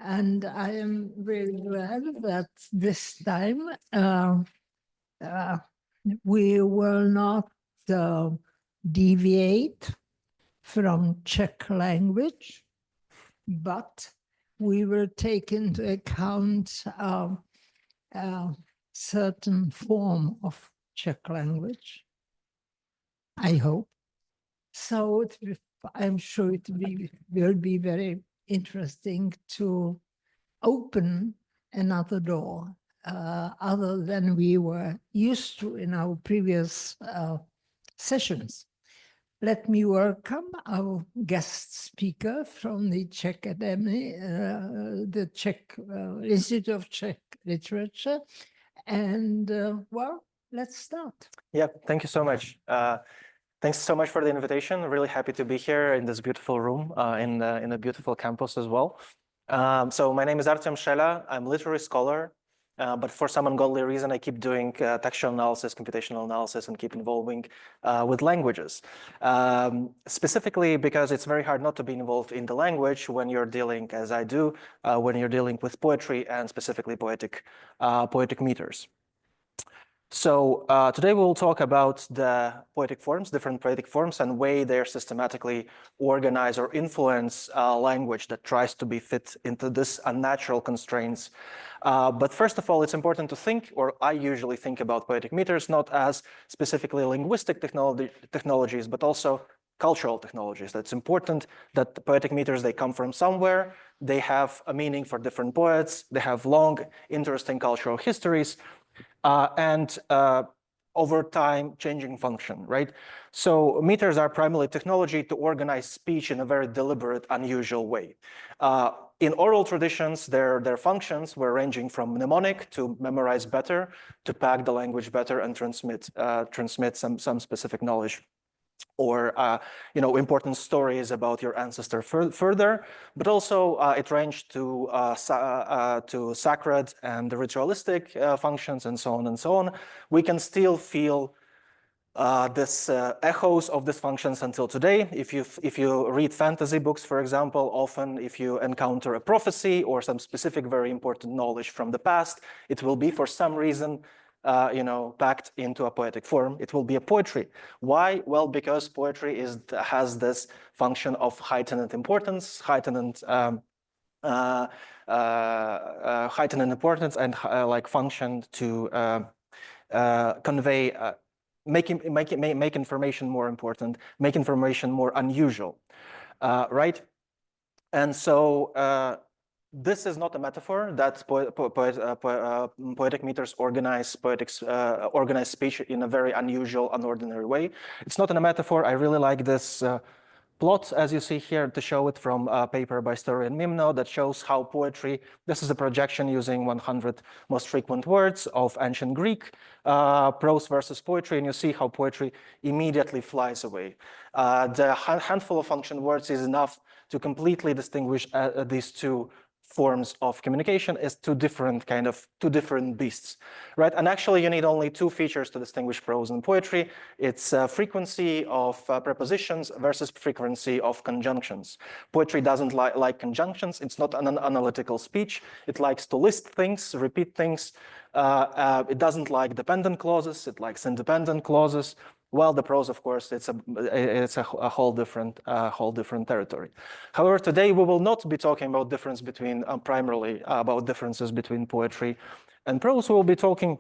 And I am very glad that this time we will not deviate from Czech language, but we will take into account a certain form of Czech language, I hope. So I'm sure it will be very interesting to open another door other than we were used to in our previous sessions. Let me welcome our guest speaker from the Czech Academy, the Czech Institute of Czech Literature. And well, let's start. Yeah, thank you so much. Thanks so much for the invitation. Really happy to be here in this beautiful room, in a beautiful campus as well. So my name is Artjoms Šeļa. I'm a literary scholar, but for some ungodly reason, I keep doing textual analysis, computational analysis, and keep involving with languages. Specifically because it's very hard not to be involved in the language when you're dealing, as I do, when you're dealing with poetry and specifically poetic meters. So today we'll talk about the poetic forms, different poetic forms, and way they're systematically organize or influence language that tries to be fit into this unnatural constraints. But first of all, it's important to think, or I usually think about poetic meters not as specifically linguistic technologies, but also cultural technologies. That's important that the poetic meters, they come from somewhere, they have a meaning for different poets, they have long, interesting cultural histories, and over time changing function, right? So meters are primarily technology to organize speech in a very deliberate, unusual way. In oral traditions, their functions were ranging from mnemonic to memorize better, to pack the language better and transmit some specific knowledge, or important stories about your ancestor further, but also it ranged to sacred and ritualistic functions and so on and so on. We can still feel this echoes of these functions until today. If you read fantasy books, for example, often if you encounter a prophecy or some specific very important knowledge from the past, it will be for some reason packed into a poetic form. It will be a poetry. Why? Well, because poetry has this function of heightened importance, heightened importance, and function to convey, make information more important, make information more unusual, right? And so. This is not a metaphor that poetic meters organize speech in a very unusual, unordinary way. It's not a metaphor. I really like this plot, as you see here, to show it from a paper by Story and Mimno that shows how poetry, this is a projection using 100 most frequent words of ancient Greek, prose versus poetry, and you see how poetry immediately flies away. The handful of function words is enough to completely distinguish these two forms of communication as two different beasts, right? And actually, you need only two features to distinguish prose and poetry. It's frequency of prepositions versus frequency of conjunctions. Poetry doesn't like conjunctions. It's not an analytical speech. It likes to list things, repeat things. It doesn't like dependent clauses. It likes independent clauses. Well, the prose, of course, it's a whole different territory. However, today we will not be talking about difference between primarily about differences between poetry and prose. We will be talking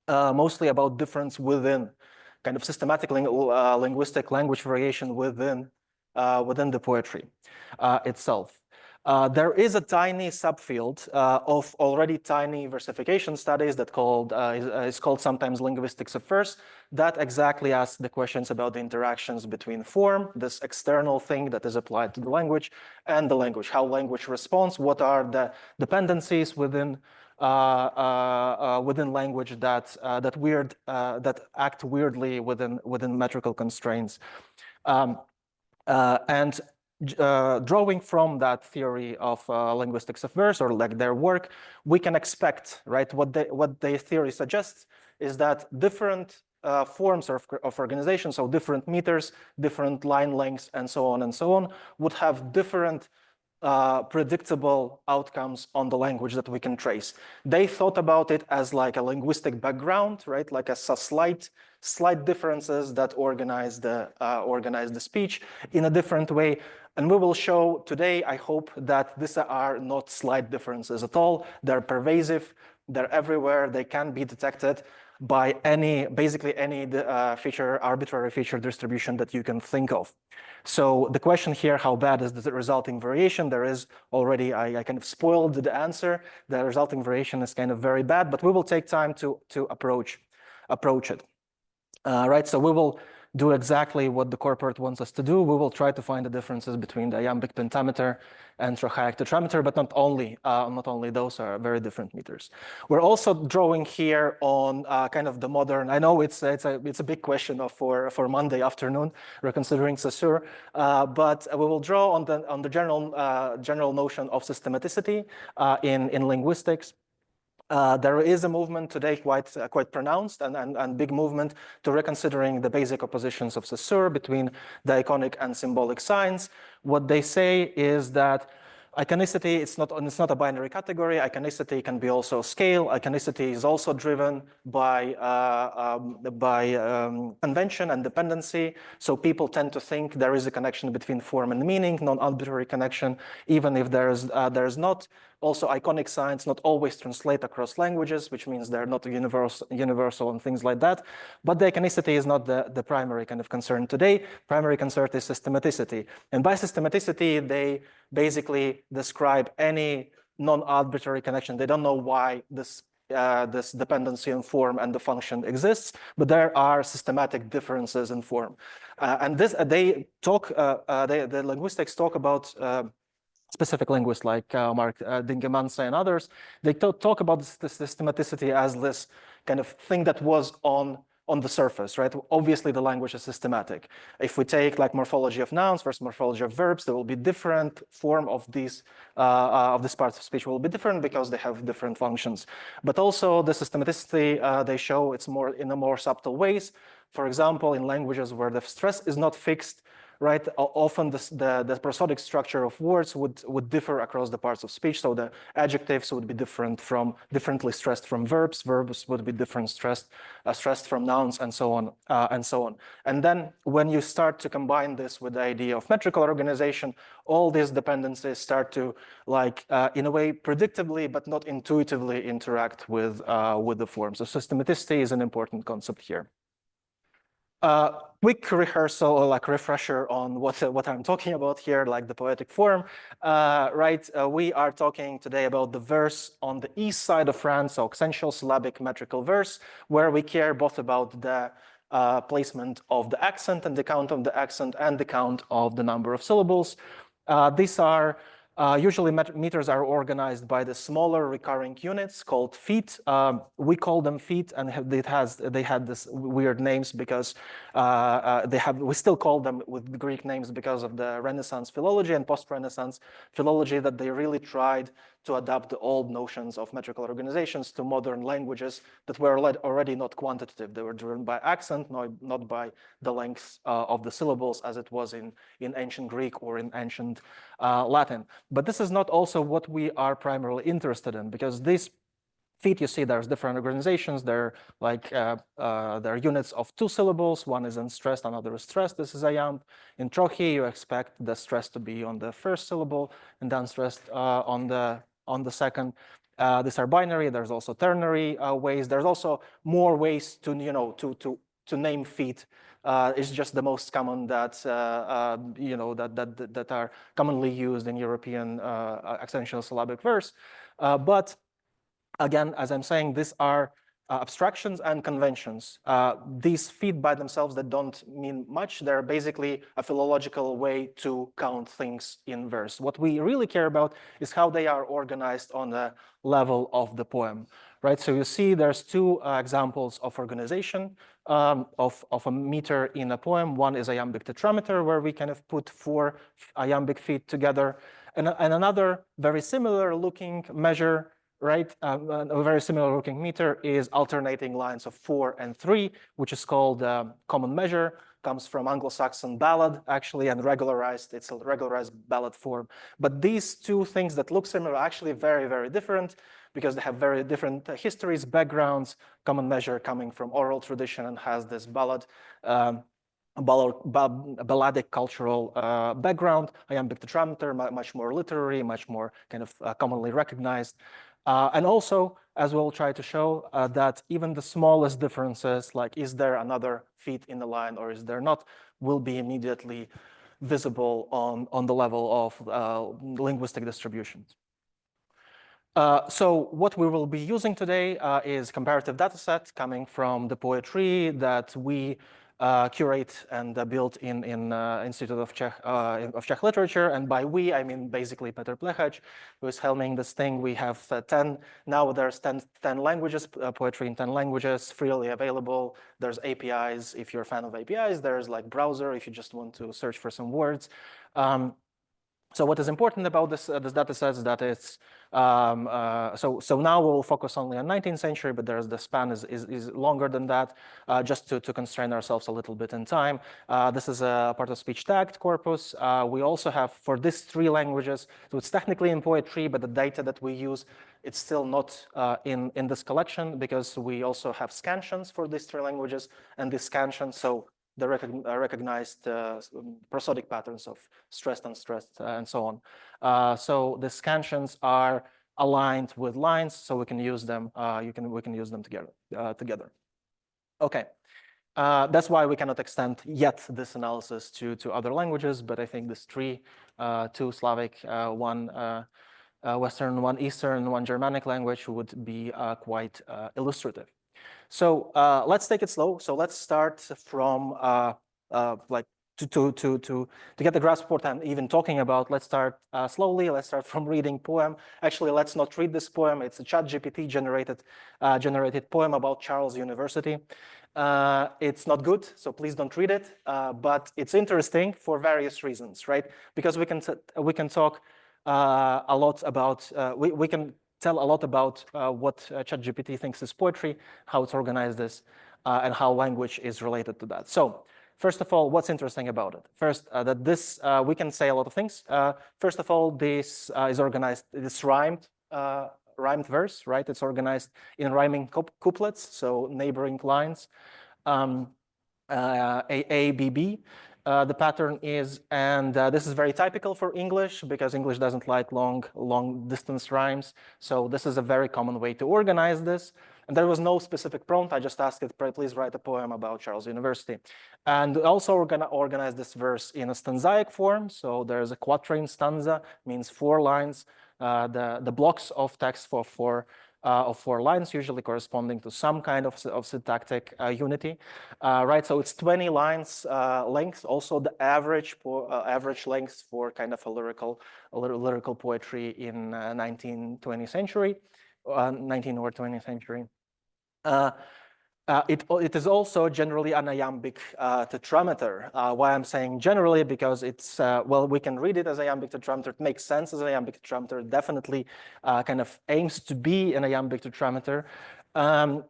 mostly about difference within, kind of systematic linguistic language variation within the poetry itself. There is a tiny subfield of already tiny versification studies that is called sometimes linguistics of verse, that exactly asks the questions about the interactions between form, this external thing that is applied to the language, and the language, how language responds, what are the dependencies within language that act weirdly within metrical constraints, and drawing from that theory of linguistics of verse, or like their work, we can expect, right? What their theory suggests is that different forms of organization, so different meters, different line lengths, and so on, would have different predictable outcomes on the language that we can trace. They thought about it as like a linguistic background, right? Like a slight differences that organize the speech in a different way. And we will show today, I hope, that these are not slight differences at all. They're pervasive, they're everywhere, they can be detected by basically any arbitrary feature distribution that you can think of. So the question here, how bad is the resulting variation? There is already, I kind of spoiled the answer. The resulting variation is kind of very bad, but we will take time to approach it. Right, so we will do exactly what the corporate wants us to do. We will try to find the differences between the iambic pentameter and trochaic tetrameter, but not only those are very different meters. We're also drawing here on kind of the modern. I know it's a big question for Monday afternoon. We're considering Saussure, but we will draw on the general notion of systematicity in linguistics. There is a movement today quite pronounced and big movement to reconsidering the basic oppositions of Saussure between the iconic and symbolic signs. What they say is that iconicity, it's not a binary category. Iconicity can be also scale. Iconicity is also driven by convention and dependency. So people tend to think there is a connection between form and meaning, non-arbitrary connection, even if there is not. Also, iconic signs not always translate across languages, which means they're not universal and things like that. But the iconicity is not the primary kind of concern today. Primary concern is systematicity. And by systematicity, they basically describe any non-arbitrary connection. They don't know why this dependency on form and the function exists, but there are systematic differences in form. And this, the linguistics talk about specific linguists like Mark Dingemans and others. They talk about the systematicity as this kind of thing that was on the surface, right? Obviously, the language is systematic. If we take like morphology of nouns versus morphology of verbs, there will be different form of these parts of speech will be different because they have different functions. But also the systematicity they show it's more in a more subtle ways. For example, in languages where the stress is not fixed, right? Often the prosodic structure of words would differ across the parts of speech. So the adjectives would be differently stressed from verbs. Verbs would be stressed from nouns, and so on, and so on. And then when you start to combine this with the idea of metrical organization, all these dependencies start to, like, in a way, predictably but not intuitively interact with the form. So systematicity is an important concept here. Quick rehearsal or like refresher on what I'm talking about here, like the poetic form, right? We are talking today about the verse on the east side of France, so accentual syllabic metrical verse, where we care both about the placement of the accent and the count of the accent and the count of the number of syllables. These are usually meters are organized by the smaller recurring units called feet. We call them feet, and they had this weird names because we still call them with Greek names because of the Renaissance philology and post-Renaissance philology that they really tried to adapt the old notions of metrical organizations to modern languages that were already not quantitative. They were driven by accent, not by the length of the syllables as it was in ancient Greek or in ancient Latin. But this is not also what we are primarily interested in, because these feet, you see, there's different organizations. They're like they're units of 2 syllables. One is unstressed, another is stressed. This is iamb. In trochee, you expect the stress to be on the first syllable and unstressed on the second. These are binary. There's also ternary ways. There's also more ways to to name feet. It's just the most common that that are commonly used in European accentual syllabic verse. But again, as I'm saying, these are abstractions and conventions. These feet by themselves that don't mean much. They're basically a philological way to count things in verse. What we really care about is how they are organized on the level of the poem, right? So you see there's 2 examples of organization of a meter in a poem. One is iambic tetrameter, where we kind of put 4 iambic feet together, and another very similar looking measure, right? A very similar looking meter is alternating lines of 4 and 3, which is called common measure. comes from Anglo-Saxon ballad, actually, and regularized. It's a regularized ballad form. But these two things that look similar are actually very, very different because they have very different histories, backgrounds. Common measure coming from oral tradition and has this balladic cultural background. Iambic tetrameter, much more literary, much more kind of commonly recognized. And also, as we'll try to show, that even the smallest differences, like is there another feet in the line or is there not, will be immediately visible on the level of linguistic distributions. So what we will be using today is comparative data set coming from the poetry that we curate and built in Institute of Czech Literature. And by we, I mean basically Petr Plechach, who is helming this thing. We have 10, now there's 10 languages, poetry in 10 languages, freely available. There's APIs, if you're a fan of APIs. There's like browser, if you just want to search for some words. So what is important about this data set is that it's, so now we'll focus only on 19th century, but the span is longer than that, just to constrain ourselves a little bit in time. This is a part of speech tagged corpus. We also have, for these 3 languages, so it's technically in poetry, but the data that we use, it's still not in this collection because we also have scansions for these 3 languages, and these scansions, so the recognized prosodic patterns of stressed, unstressed, and so on. So the scansions are aligned with lines, so we can use them. We can use them together. Okay, that's why we cannot extend yet this analysis to other languages. But I think this 3, 2 Slavic, 1 Western, 1 Eastern, 1 Germanic language would be quite illustrative. So let's take it slow. So let's start from like to get the grasp of what I'm even talking about. Let's start slowly. Let's start from reading poem. Actually, let's not read this poem. It's a ChatGPT generated poem about Charles University. It's not good, so please don't read it. But it's interesting for various reasons, right? Because we can talk a lot about we can tell a lot about what ChatGPT thinks is poetry, how it's organized this, and how language is related to that. So first of all, what's interesting about it? First, that this, we can say a lot of things. First of all, this is organized, this rhymed verse, right? It's organized in rhyming couplets, so neighboring lines, A, B, B. The pattern is, and this is very typical for English because English doesn't like long distance rhymes. So this is a very common way to organize this. And there was no specific prompt. I just asked it, please write a poem about Charles University. And also we're gonna organize this verse in a stanzaic form. So there's a quatrain stanza, means 4 lines. The blocks of text of 4 lines, usually corresponding to some kind of syntactic unity, right? So it's 20 lines length. Also, the average length for kind of a lyrical poetry in 19th, 20th century, 19th or 20th century. It is also generally an iambic tetrameter. Why I'm saying generally, because it's, well, we can read it as iambic tetrameter. It makes sense as an iambic tetrameter. It definitely kind of aims to be an iambic tetrameter,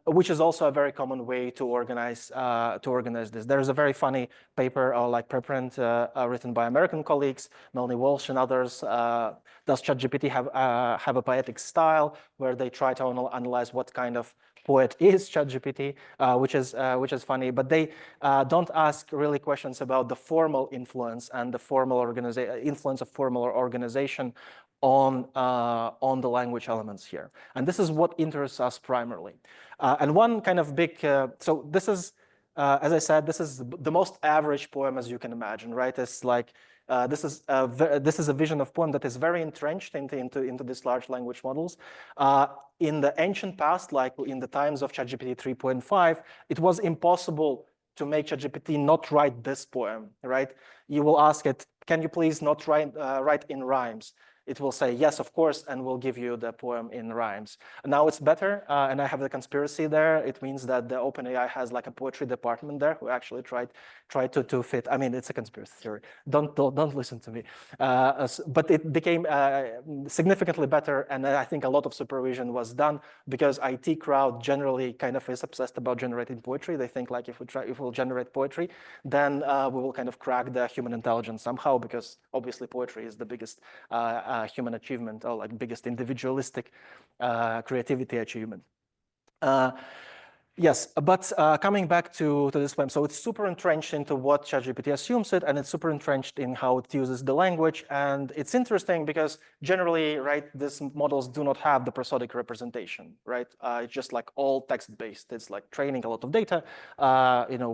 which is also a very common way to organize this. There is a very funny paper, like preprint, written by American colleagues, Melanie Walsh and others. Does ChatGPT have a poetic style, where they try to analyze what kind of poet is ChatGPT, which is funny, but they don't ask really questions about the formal influence and the formal influence of formal organization on the language elements here. And this is what interests us primarily. And one kind of big, so this is, as I said, this is the most average poem as you can imagine, right? It's like, this is a vision of poem that is very entrenched into these large language models. In the ancient past, like in the times of ChatGPT 3.5, it was impossible to make ChatGPT not write this poem, right? You will ask it, can you please not write in rhymes? it will say, yes, of course, and will give you the poem in rhymes. Now it's better, and I have the conspiracy there. It means that the OpenAI has like a poetry department there who actually tried to fit. I mean, it's a conspiracy theory. Don't listen to me. But it became significantly better, and I think a lot of supervision was done because IT crowd generally kind of is obsessed about generating poetry. They think like if we'll generate poetry, then we will kind of crack the human intelligence somehow, because obviously poetry is the biggest human achievement, or like biggest individualistic creativity achievement. Yes, but coming back to this poem, so it's super entrenched into what ChatGPT assumes it, and it's super entrenched in how it uses the language. And it's interesting because generally, right, these models do not have the prosodic representation, right? It's just like all text-based. It's like training a lot of data,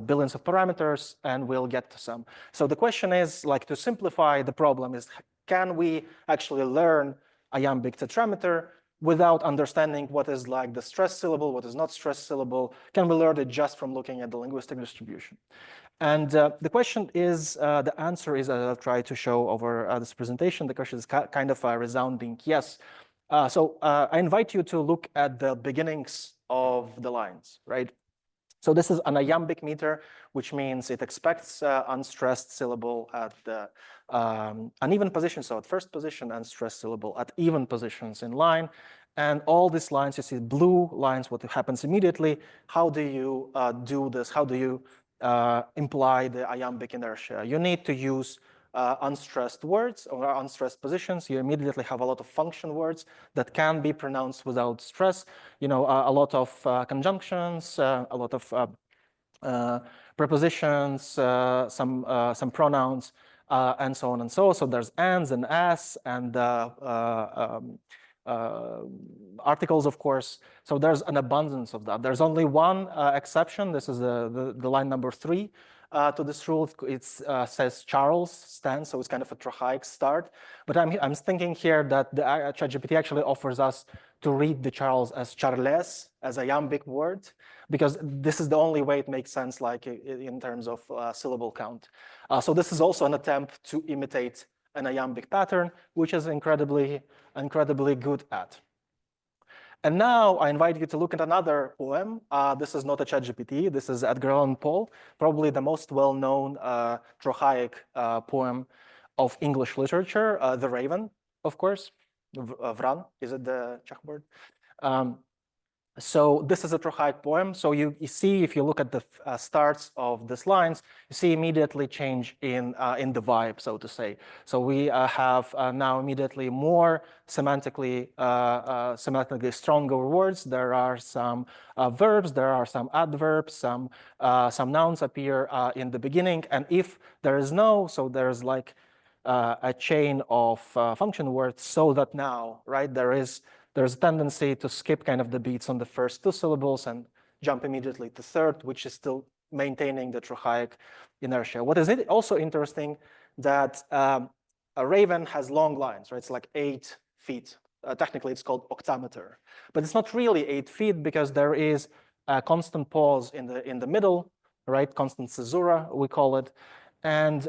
billions of parameters, and we'll get to some. So the question is, like, to simplify the problem is, can we actually learn iambic tetrameter without understanding what is like the stressed syllable, what is not stressed syllable? Can we learn it just from looking at the linguistic distribution? And the question is, the answer is, as I'll try to show over this presentation, the question is kind of a resounding yes. So I invite you to look at the beginnings of the lines, right? So this is an iambic meter, which means it expects unstressed syllable at the uneven position. So at first position, unstressed syllable at even positions in line. And all these lines, you see blue lines, what happens immediately. How do you do this? How do you imply the iambic inertia? You need to use unstressed words or unstressed positions. You immediately have a lot of function words that can be pronounced without stress. A lot of conjunctions, a lot of prepositions, some pronouns, and so on and so on. So there's ands and as and articles, of course. So there's an abundance of that. There's only one exception. This is the line number 3 to this rule. It says Charles stands, so it's kind of a trochaic start. But I'm thinking here that the ChatGPT actually offers us to read the Charles as Charles, as a iambic word, because this is the only way it makes sense, like in terms of syllable count. So this is also an attempt to imitate an iambic pattern, which is incredibly good at. And now I invite you to look at another poem. This is not a ChatGPT. This is Edgar Allan Poe, probably the most well-known trochaic poem of English literature, The Raven, of course. Vran, is it the Czech word? So this is a trochaic poem. So you see, if you look at the starts of these lines, you see immediately change in the vibe, so to say. So we have now immediately more semantically stronger words. There are some verbs, there are some adverbs, some nouns appear in the beginning. And if there is no, so there's like a chain of function words, so that now, right, there's a tendency to skip kind of the beats on the first 2 syllables and jump immediately to third, which is still maintaining the trochaic inertia. What is also interesting that a raven has long lines, right? It's like 8 feet. Technically, it's called octameter, but it's not really 8 feet because there is a constant pause in the middle, right? Constant caesura, we call it. And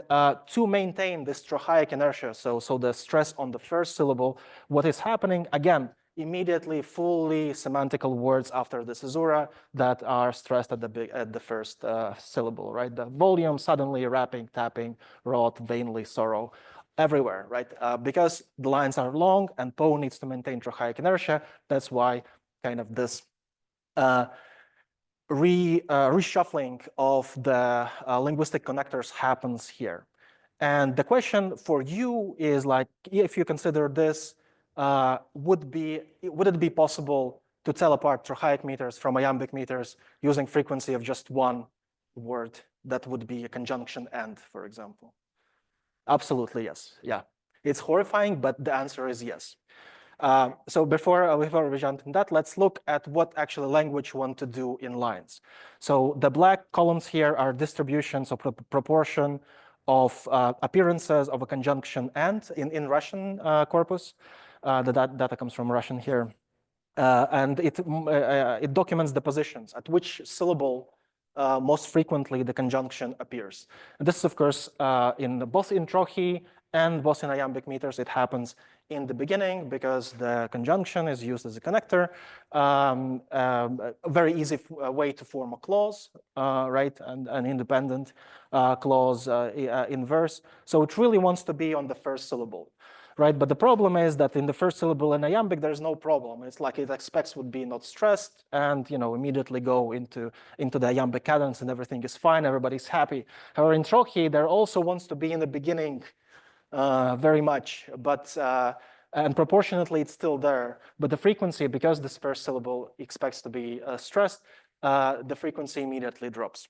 to maintain this trochaic inertia, so the stress on the first syllable, what is happening, again, immediately fully semantical words after the caesura that are stressed at the first syllable, right? The volume, suddenly, rapping, tapping, wrought, vainly, sorrow, everywhere, right? Because the lines are long and Poe needs to maintain trochaic inertia, that's why kind of this reshuffling of the linguistic connectors happens here. And the question for you is like, if you consider this, would it be possible to tell apart trochaic meters from iambic meters using frequency of just one word that would be a conjunction and, for example? Absolutely, yes. Yeah, it's horrifying, but the answer is yes. So before we jump in that, let's look at what actually language want to do in lines. So the black columns here are distributions of proportion of appearances of a conjunction and in Russian corpus. The data comes from Russian here. And it documents the positions at which syllable most frequently the conjunction appears. And this is, of course, both in trochee and both in iambic meters. It happens in the beginning because the conjunction is used as a connector. A very easy way to form a clause, right? And an independent clause in verse. So it really wants to be on the first syllable, right? But the problem is that in the first syllable in iambic, there's no problem. It's like it expects would be not stressed and, immediately go into the iambic cadence and everything is fine, everybody's happy. However, in trochee, there also wants to be in the beginning very much, but and proportionately it's still there. But the frequency, because this first syllable expects to be stressed, the frequency immediately drops.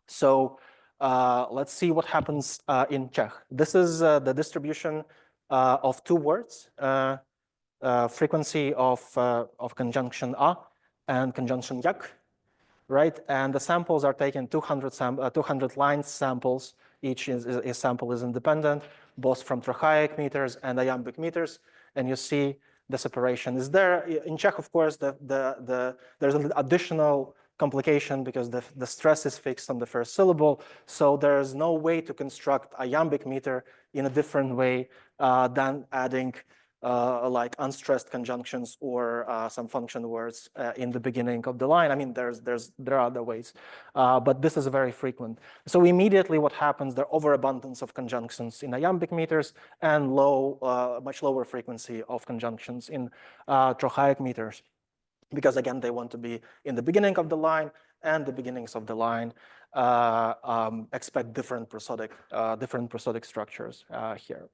So let's see what happens in Czech. This is the distribution of two words, frequency of conjunction a and conjunction jak, right? And the samples are taken 200 lines samples. Each sample is independent, both from trochaic meters and iambic meters. And you see the separation is there. In Czech, of course, there's an additional complication because the stress is fixed on the first syllable. So there's no way to construct iambic meter in a different way than adding like unstressed conjunctions or some function words in the beginning of the line. I mean, there are other ways, but this is very frequent. So immediately what happens, there overabundance of conjunctions in iambic meters and much lower frequency of conjunctions in trochaic meters, because again, they want to be in the beginning of the line, and the beginnings of the line expect different prosodic structures here.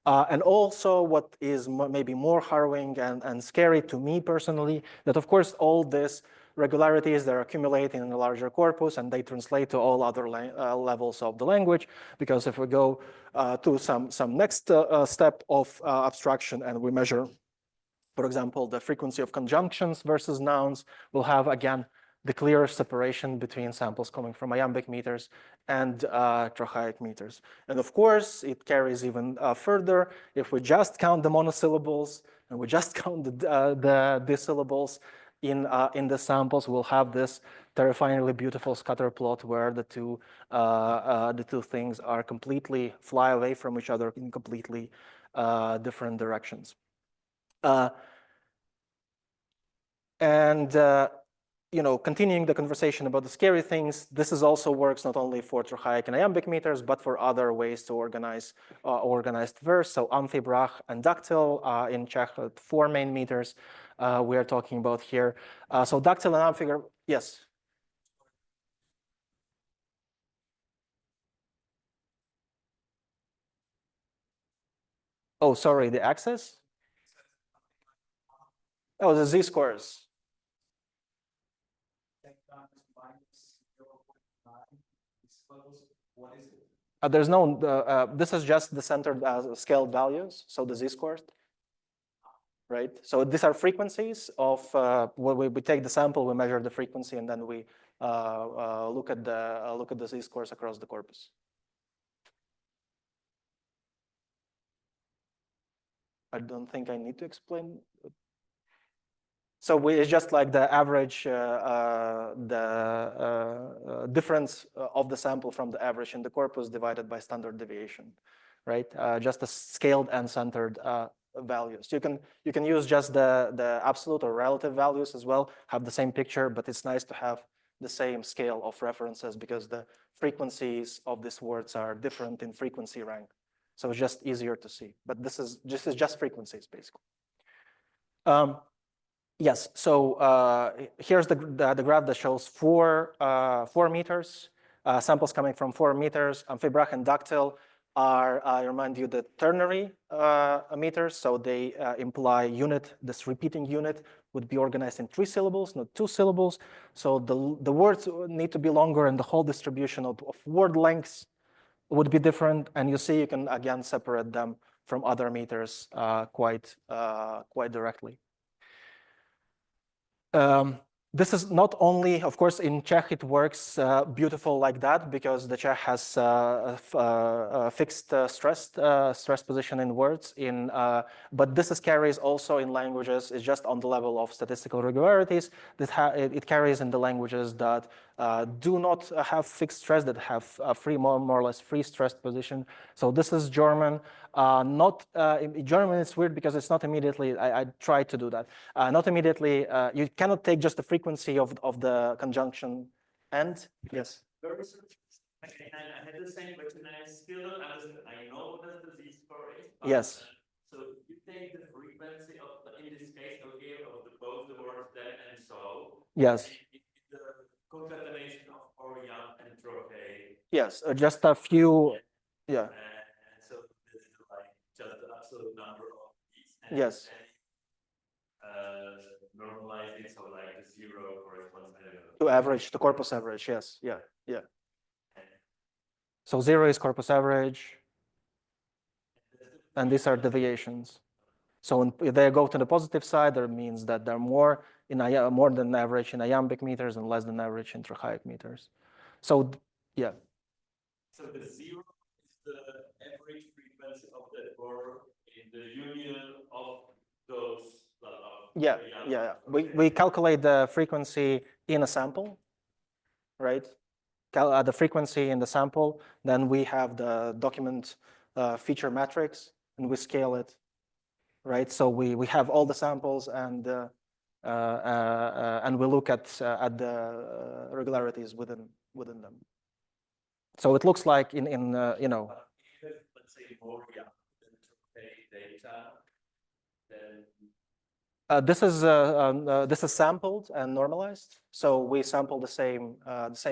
And also what is maybe more harrowing and scary to me personally, that of course all these regularities, they're accumulating in a larger corpus and they translate to all other levels of the language. Because if we go to some next step of abstraction and we measure, for example, the frequency of conjunctions versus nouns, we'll have again the clear separation between samples coming from iambic meters and trochaic meters. And of course, it carries even further. If we just count the monosyllables and we just count the disyllables in the samples, we'll have this terrifyingly beautiful scatter plot where the two things are completely fly away from each other in completely different directions. Continuing the conversation about the scary things, this is also works not only for trochaic and iambic meters, but for other ways to organize organized verse. So amphibrach and dactyl in Czech, 4 main meters we are talking about here. So dactyl and amphibrach, yes. Oh, sorry, the axis? Oh, the z-scores. What is it? There's no, this is just the centered scaled values, so the z-scores, right? So these are frequencies of, when we take the sample, we measure the frequency, and then we look at the z-scores across the corpus. I don't think I need to explain. So it's just like the average, the difference of the sample from the average in the corpus divided by standard deviation, right? Just the scaled and centered values. You can use just the absolute or relative values as well, have the same picture, but it's nice to have the same scale of references because the frequencies of these words are different in frequency rank. So it's just easier to see. But this is just frequencies, basically. Yes, so here's the graph that shows 4 meters, samples coming from 4 meters. Amphibrach and dactyl are, I remind you, the ternary meters. So they imply unit, this repeating unit would be organized in 3 syllables, not 2 syllables. So the words need to be longer and the whole distribution of word lengths would be different. And you see, you can again separate them from other meters quite directly. This is not only, of course, in Czech it works beautiful like that because the Czech has a fixed stress position in words. But this carries also in languages. It's just on the level of statistical regularities. It carries in the languages that do not have fixed stress, that have a more or less free stressed position. So this is German. In German, it's weird because it's not immediately. I tried to do that. Not immediately. You cannot take just the frequency of the conjunction and yes. Okay, I had the same question. I still don't understand. I know what the z-score is. Yes. So you take the frequency of, in this case, okay, of both the words then and so. Yes. The concatenation of Orion and Troche. Yes, just a few. Yeah. So this is like just the absolute number of these. Yes. Normalizing, so like the zero corresponds to average, to corpus average. Yes. Yeah. Yeah. So 0 is corpus average, and these are deviations. So if they go to the positive side, that means that they're more than average in iambic meters and less than average in trochaic meters. So yeah. So the 0 is the average frequency of that word in the union of those. Yeah. We calculate the frequency in a sample, right? The frequency in the sample, then we have the document feature matrix, and we scale it, right? So we have all the samples, and we look at the regularities within them. So it looks like in you know. Let's say more data, then. This is sampled and normalized. So we sample the same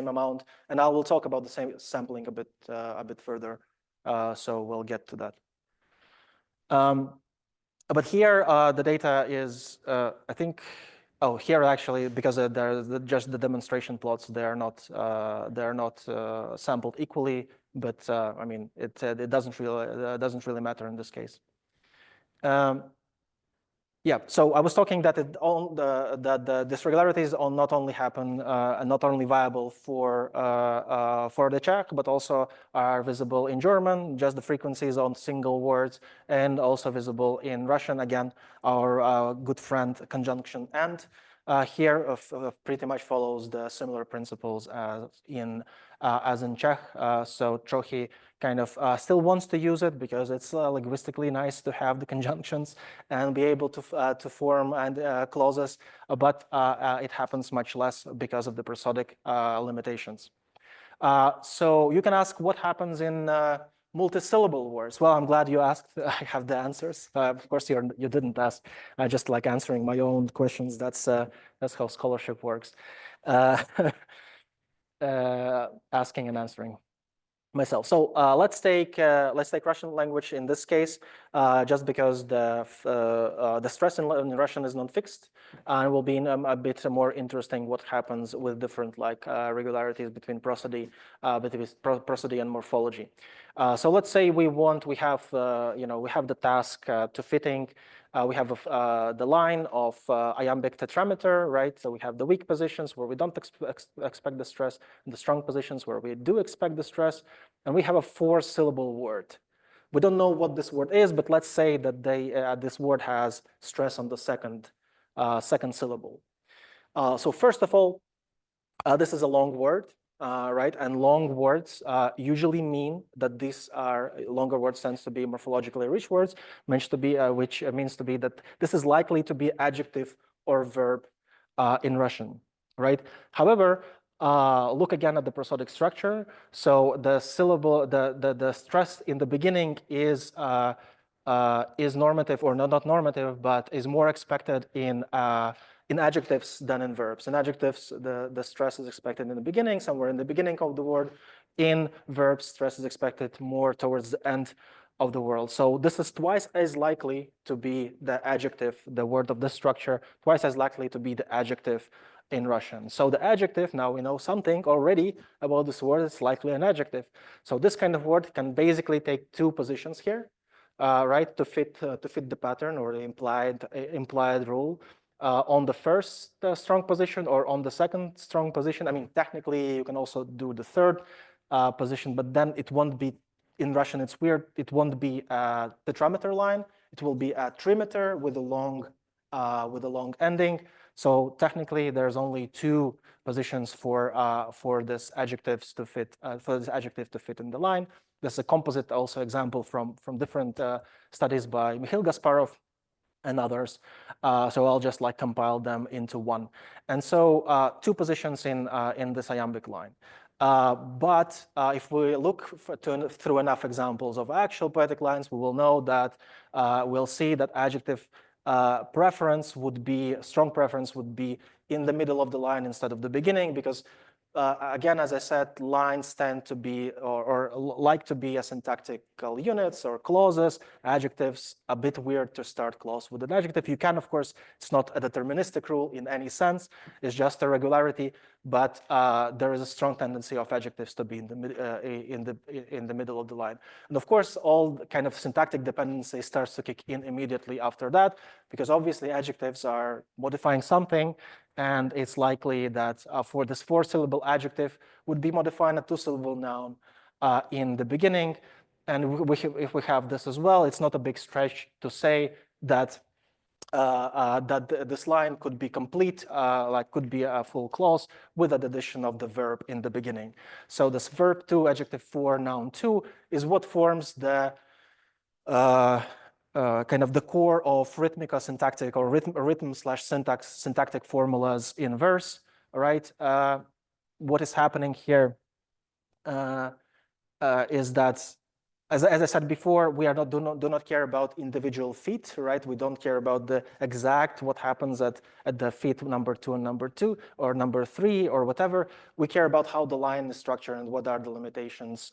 amount, and I will talk about the same sampling a bit further. So we'll get to that. But here the data is I think. Oh, here actually, because there's just the demonstration plots, they are not sampled equally. But I mean, it doesn't really matter in this case. Yeah, so I was talking that this regularities not only happen and not only viable for the Czech, but also are visible in German, just the frequencies on single words, and also visible in Russian. Again, our good friend conjunction and here pretty much follows the similar principles as in Czech. So Troche kind of still wants to use it because it's linguistically nice to have the conjunctions and be able to form clauses, but it happens much less because of the prosodic limitations. So you can ask what happens in multisyllable words. Well, I'm glad you asked. I have the answers. Of course, you didn't ask. I just like answering my own questions. That's how scholarship works. Asking and answering myself. So let's take Russian language in this case, just because the stress in Russian is not fixed, and it will be a bit more interesting what happens with different regularities between prosody, and morphology. So let's say we have the task to fitting. We have the line of iambic tetrameter, right? So we have the weak positions where we don't expect the stress, and the strong positions where we do expect the stress. And we have a 4-syllable word. We don't know what this word is, but let's say that this word has stress on the second syllable. So first of all, this is a long word, right? And long words usually mean that these are longer words tends to be morphologically rich words, which means to be that this is likely to be adjective or verb in Russian, right? However, look again at the prosodic structure. So the syllable, the stress in the beginning is normative, or not normative, but is more expected in adjectives than in verbs. In adjectives, the stress is expected in the beginning, somewhere in the beginning of the word. In verbs, stress is expected more towards the end of the word. So this is twice as likely to be the adjective, the word of this structure, twice as likely to be the adjective in Russian. So the adjective, now we know something already about this word, it's likely an adjective. So this kind of word can basically take 2 positions here, right, to fit the pattern or the implied rule. on the first strong position or on the second strong position. I mean, technically, you can also do the third position, but then it won't be, in Russian, it's weird, it won't be a tetrameter line. It will be a trimeter with a long ending. So technically, there's only two positions for this adjectives to fit for this adjective to fit in the line. There's a composite also example from different studies by Mikhail Gasparov and others. So I'll just like compile them into one. And so two positions in this iambic line. But if we look through enough examples of actual poetic lines, we will know that we'll see that adjective preference would be, strong preference would be in the middle of the line instead of the beginning, because again, as I said, lines tend to be or like to be as syntactical units or clauses. Adjectives, a bit weird to start clause with an adjective. You can, of course, it's not a deterministic rule in any sense. It's just a regularity, but there is a strong tendency of adjectives to be in the middle of the line. And of course, all kind of syntactic dependency starts to kick in immediately after that, because obviously adjectives are modifying something. And it's likely that for this 4-syllable adjective would be modifying a 2-syllable noun in the beginning. And if we have this as well, it's not a big stretch to say that this line could be complete, like could be a full clause with an addition of the verb in the beginning. So this verb 2, adjective 4, noun 2 is what forms the kind of the core of rhythmical syntactic or rhythm/syntax syntactic formulas in verse, right? What is happening here is that, as I said before, we do not care about individual feet, right? We don't care about the exact what happens at the feet number 2 and number 2 or number 3 or whatever. We care about how the line is structured and what are the limitations.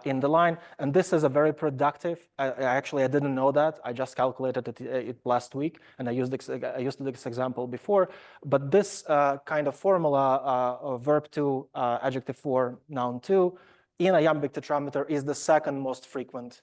In the line, and this is a very productive. Actually, I didn't know that. I just calculated it last week, and I used this example before. But this kind of formula, verb 2, adjective 4, noun 2, in iambic tetrameter is the second most frequent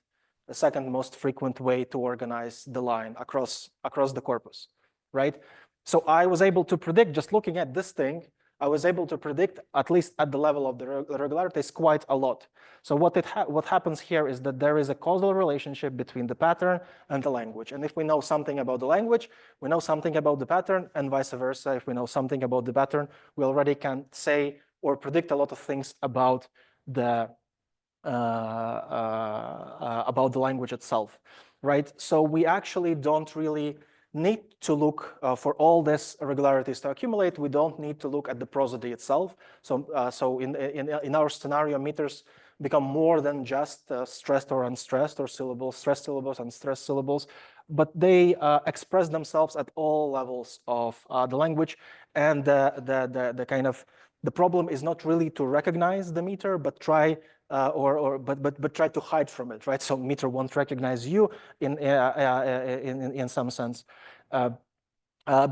way to organize the line across the corpus, right? So I was able to predict, just looking at this thing, I was able to predict, at least at the level of the regularities, quite a lot. So what happens here is that there is a causal relationship between the pattern and the language. And if we know something about the language, we know something about the pattern, and vice versa. If we know something about the pattern, we already can say or predict a lot of things about the language itself, right? So we actually don't really need to look for all these irregularities to accumulate. We don't need to look at the prosody itself. So in our scenario, meters become more than just stressed or unstressed or syllables, stressed syllables, unstressed syllables, but they express themselves at all levels of the language. And the kind of the problem is not really to recognize the meter, but try try to hide from it, right? So meter won't recognize you in some sense,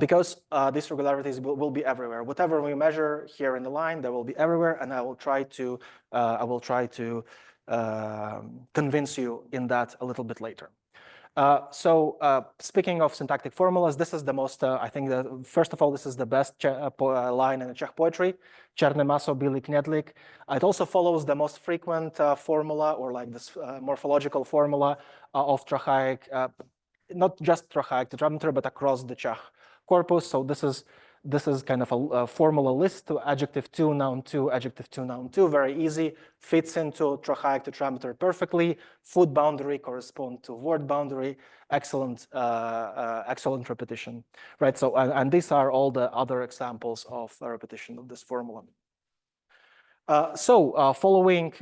because these regularities will be everywhere. Whatever we measure here in the line, they will be everywhere, and I will try to convince you in that a little bit later. Speaking of syntactic formulas, this is the most, I think that, first of all, this is the best line in Czech poetry, Černé maso, bílý knedlík. It also follows the most frequent formula, or like this morphological formula of Trachaic, not just Trachaic tetrameter, but across the Czech corpus. So this is kind of a formula list to adjective 2, noun 2, adjective 2, noun 2, very easy, fits into Trachaic tetrameter perfectly. Foot boundary correspond to word boundary. Excellent repetition, right? So, and these are all the other examples of repetition of this formula. Following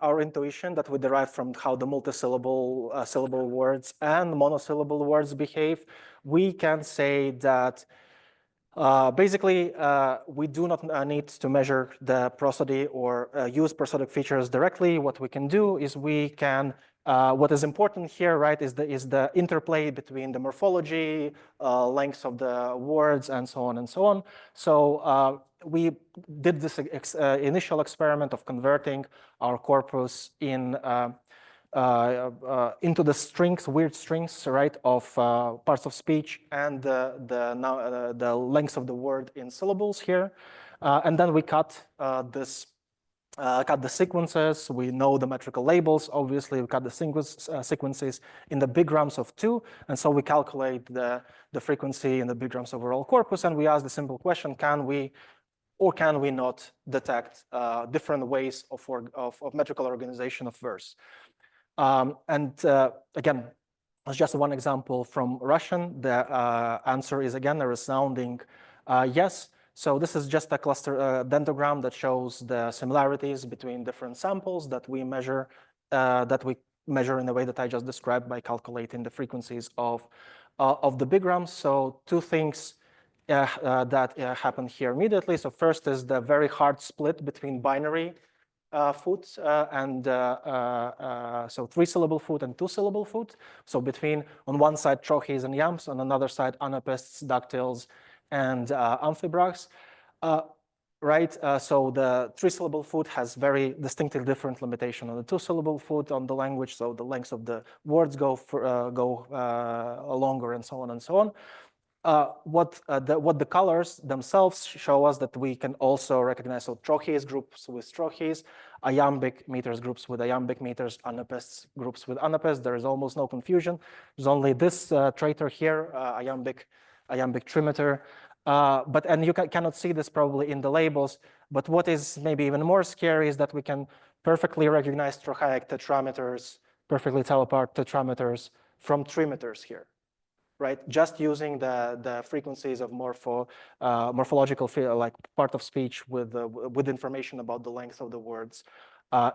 our intuition that we derive from how the multisyllable syllable words and monosyllable words behave, we can say that basically, we do not need to measure the prosody or use prosodic features directly. What we can do is we can, what is important here, right, is the interplay between the morphology, lengths of the words, and so on and so on. So we did this initial experiment of converting our corpus in into the strings, weird strings, right, of parts of speech and the length of the word in syllables here. And then we cut the sequences. We know the metrical labels. Obviously, we cut the sequences in the bigrams of 2. And so we calculate the frequency in the bigrams overall corpus. And we ask the simple question, can we or can we not detect different ways of metrical organization of verse? Again, as just one example from Russian, the answer is again a resounding yes. So this is just a cluster dendrogram that shows the similarities between different samples that we measure in the way that I just described by calculating the frequencies of the bigrams. So two things that happen here immediately. So first is the very hard split between binary food and so 3-syllable food and 2-syllable food. So between, on one side, trochees and yams, on another side, anapests, dactyls, and amphibrachts, right? So the 3-syllable food has very distinctly different limitation on the 2-syllable food on the language. So the lengths of the words go longer and so on and so on. What the colors themselves show us that we can also recognize, so trochees groups with trochees, iambic meters groups with iambic meters, anapests groups with anapests. There is almost no confusion. There's only this traitor here, iambic trimeter. And you cannot see this probably in the labels, but what is maybe even more scary is that we can perfectly recognize trochaic tetrameters, perfectly tell apart tetrameters from trimeters here, right? Just using the frequencies of morphological like part of speech with information about the length of the words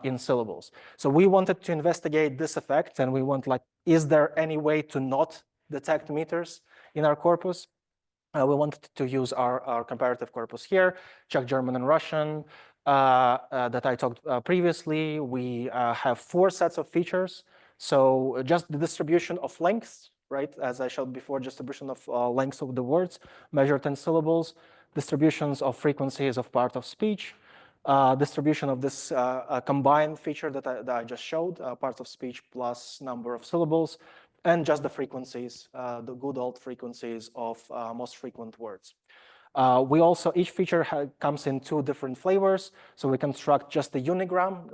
in syllables. So we wanted to investigate this effect, and we want, like, is there any way to not detect meters in our corpus? We wanted to use our comparative corpus here, Czech, German, and Russian that I talked previously. We have 4 sets of features. So just the distribution of lengths, right? As I showed before, distribution of lengths of the words measured in syllables, distributions of frequencies of part of speech, distribution of this combined feature that I just showed, part of speech plus number of syllables, and just the frequencies, the good old frequencies of most frequent words. We also, each feature comes in 2 different flavors. So we construct just the unigram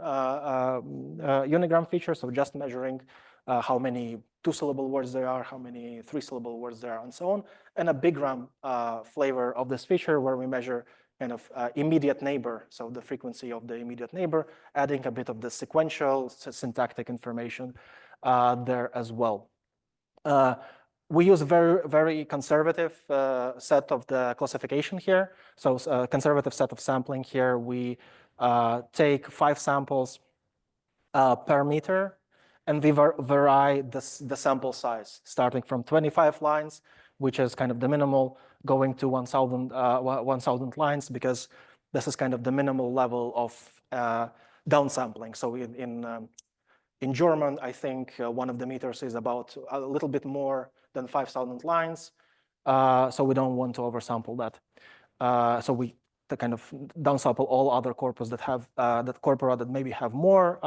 feature, so just measuring how many 2-syllable words there are, how many 3-syllable words there are, and so on. And a bigram flavor of this feature where we measure kind of immediate neighbor, so the frequency of the immediate neighbor, adding a bit of the sequential syntactic information there as well. We use a very, very conservative set of the classification here. So a conservative set of sampling here. We take 5 samples per meter, and we vary the sample size, starting from 25 lines, which is kind of the minimal, going to 1,000 lines, because this is kind of the minimal level of downsampling. So in German, I think one of the meters is about a little bit more than 5,000 lines. So we don't want to oversample that. So we kind of downsample all other corpus that have that corpora that maybe have more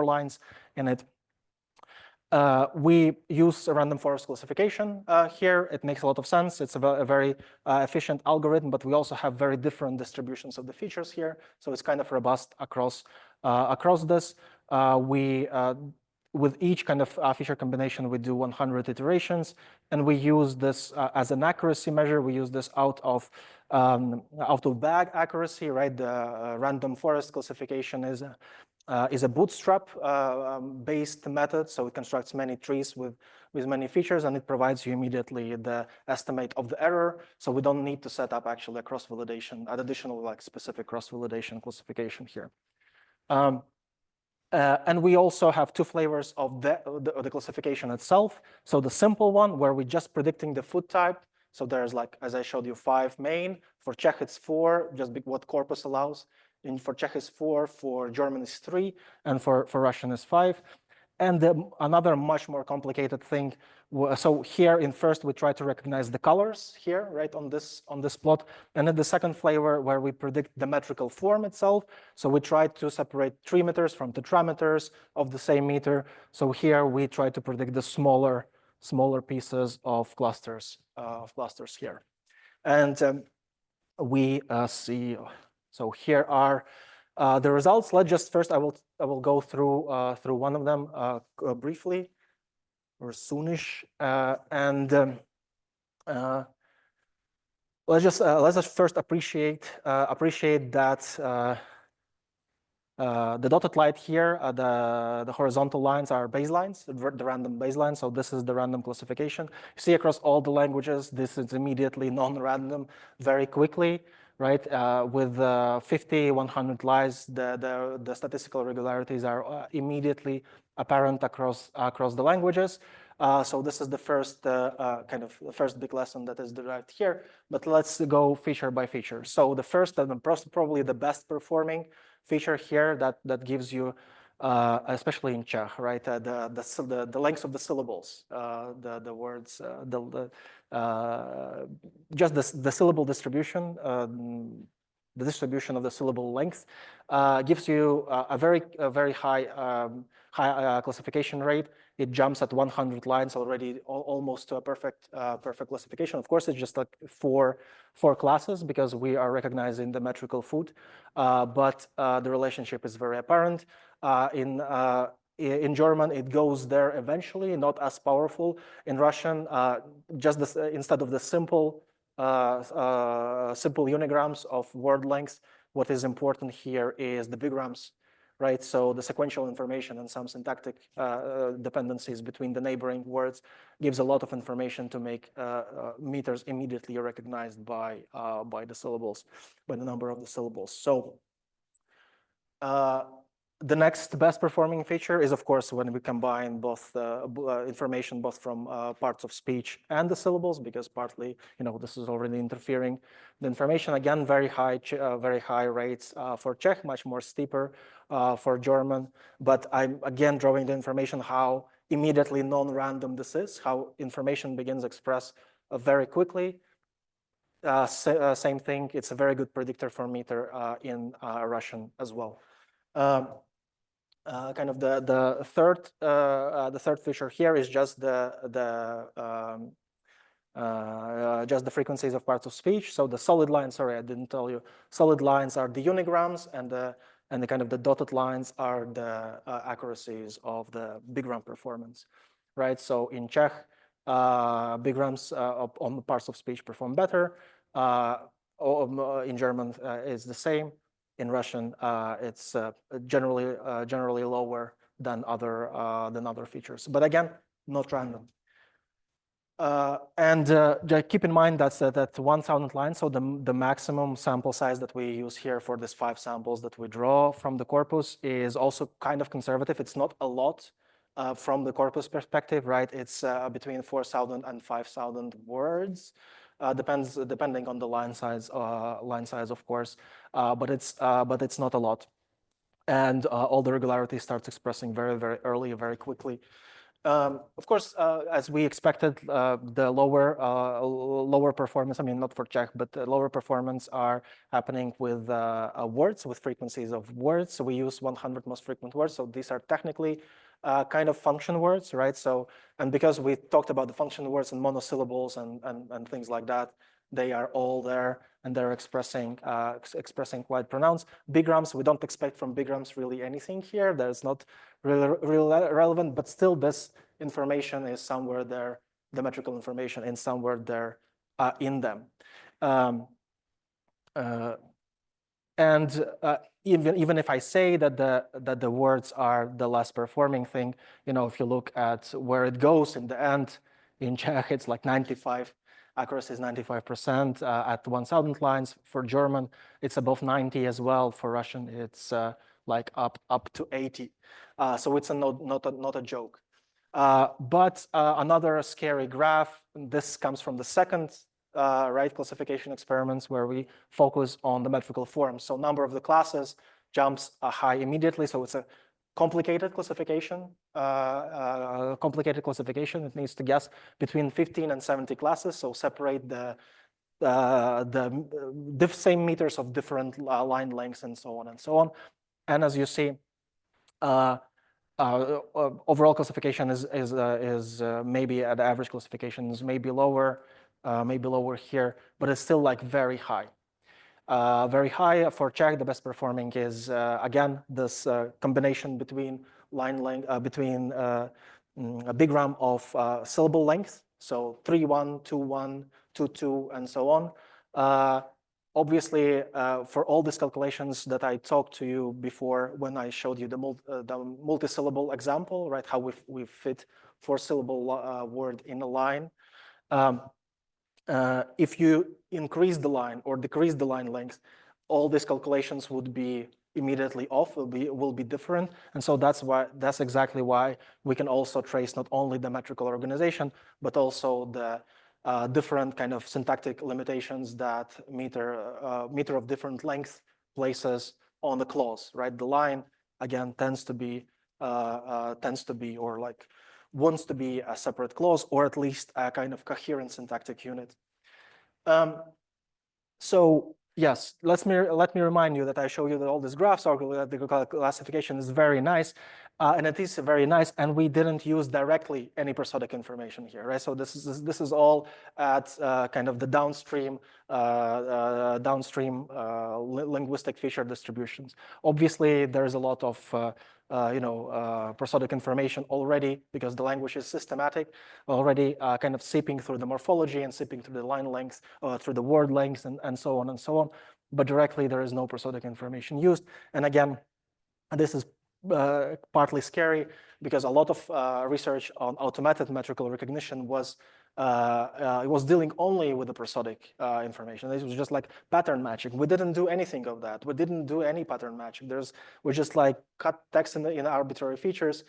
lines in it. We use a random forest classification here. It makes a lot of sense. It's a very efficient algorithm, but we also have very different distributions of the features here. So it's kind of robust across this. With each kind of feature combination, we do 100 iterations, and we use this as an accuracy measure. We use this out of bag accuracy, right? The random forest classification is a bootstrap based method, so it constructs many trees with many features, and it provides you immediately the estimate of the error. So we don't need to set up actually a cross-validation, an additional like specific cross-validation classification here. And we also have 2 flavors of the classification itself. So the simple one, where we're just predicting the food type. So there's, like, as I showed you, 5 main. For Czech, it's 4, just what corpus allows. And for Czech is 4, for German is 3, and for Russian is 5. And another much more complicated thing. So here in first, we try to recognize the colors here, right, on this plot. And then the second flavor where we predict the metrical form itself. So we try to separate trimeters from tetrameters of the same meter. So here we try to predict the smaller pieces of clusters here. And we see, so here are the results. Let's just first, I will go through one of them briefly or soonish, let's just first appreciate that the dotted line here, the horizontal lines are baselines, the random baselines. So this is the random classification. You see across all the languages, this is immediately non-random very quickly. Right, with 50, 100 lines, the statistical regularities are immediately apparent across the languages. So this is the first kind of the first big lesson that is derived here. But let's go feature by feature. So the first and probably the best performing feature here that gives you, especially in Czech, right, the lengths of the syllables, the words, just the syllable distribution, the distribution of the syllable length gives you a very high classification rate. It jumps at 100 lines already, almost to a perfect classification. Of course, it's just like four classes because we are recognizing the metrical food, but the relationship is very apparent. In German, it goes there eventually, not as powerful. In Russian, just instead of the simple unigrams of word lengths, what is important here is the bigrams, right? So the sequential information and some syntactic dependencies between the neighboring words gives a lot of information to make meters immediately recognized by the syllables, by the number of the syllables. So the next best performing feature is, of course, when we combine both information both from parts of speech and the syllables, because partly, this is already interfering. The information, again, very high rates for Czech, much more steeper for German. But I'm again drawing the information how immediately non-random this is, how information begins to express very quickly. Same thing. It's a very good predictor for meter in Russian as well. Kind of the third feature here is just just the frequencies of parts of speech. So the solid lines, sorry, I didn't tell you. Solid lines are the unigrams, and the kind of the dotted lines are the accuracies of the bigram performance, right? So in Czech, bigrams on the parts of speech perform better. In German, it's the same. In Russian, it's generally lower than other features, but again, not random. And keep in mind that 1,000 lines, so the maximum sample size that we use here for these 5 samples that we draw from the corpus is also kind of conservative. It's not a lot from the corpus perspective, right? It's between 4,000 and 5,000 words. Depending on the line size, of course, but it's not a lot, and all the regularity starts expressing very, very early, very quickly. Of course, as we expected, the lower performance. I mean, not for Czech, but the lower performance are happening with words, with frequencies of words. So we use 100 most frequent words. So these are technically kind of function words, right? So, and because we talked about the function words and monosyllables and things like that, they are all there and they're expressing quite pronounced. Bigrams, we don't expect from bigrams really anything here. There's not really relevant, but still this information is somewhere there, the metrical information is somewhere there in them. Even if I say that the words are the less performing thing, if you look at where it goes in the end, in Czech, it's like 95, accuracy is 95% at 1,000 lines. For German, it's above 90 as well. For Russian, it's like up to 80. So it's not a joke. But another scary graph, this comes from the second right classification experiments where we focus on the metrical form. So number of the classes jumps high immediately. So it's a complicated classification. It needs to guess between 15 and 70 classes, so separate the same meters of different line lengths and so on and so on. And as you see, overall classification is maybe at average classification is maybe lower here, but it's still like very high. Very high for Czech. The best performing is again this combination between line length between a bigram of syllable length, so 3-1, 2-1, 2-2, and so on. Obviously, for all these calculations that I talked to you before when I showed you the multi-syllable example, right? How we fit 4-syllable word in a line. If you increase the line or decrease the line length, all these calculations would be immediately off, will be different. And so that's exactly why we can also trace not only the metrical organization, but also the different kind of syntactic limitations that meter of different length places on the clause, right? The line again tends to be or like wants to be a separate clause, or at least a kind of coherent syntactic unit. So yes, let me remind you that I show you that all these graphs are the classification is very nice, and it is very nice. And we didn't use directly any prosodic information here, right? So this is all at kind of the downstream linguistic feature distributions. Obviously, there is a lot of prosodic information already because the language is systematic, already kind of seeping through the morphology and seeping through the line length, through the word length, and so on and so on. But directly, there is no prosodic information used. And again, this is partly scary because a lot of research on automated metrical recognition was dealing only with the prosodic information. This was just like pattern matching. We didn't do anything of that. We didn't do any pattern matching. We just like cut text in arbitrary features,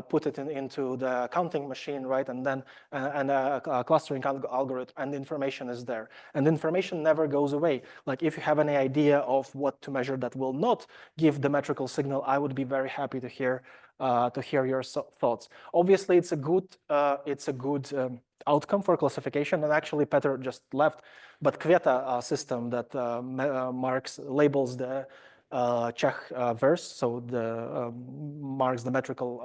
put it into the counting machine, right? And then a clustering algorithm, and the information is there. And the information never goes away. Like if you have any idea of what to measure that will not give the metrical signal, I would be very happy to hear your thoughts. Obviously, it's a good outcome for classification, and actually Petr just left, but Květa system that labels the Czech verse, so marks the metrical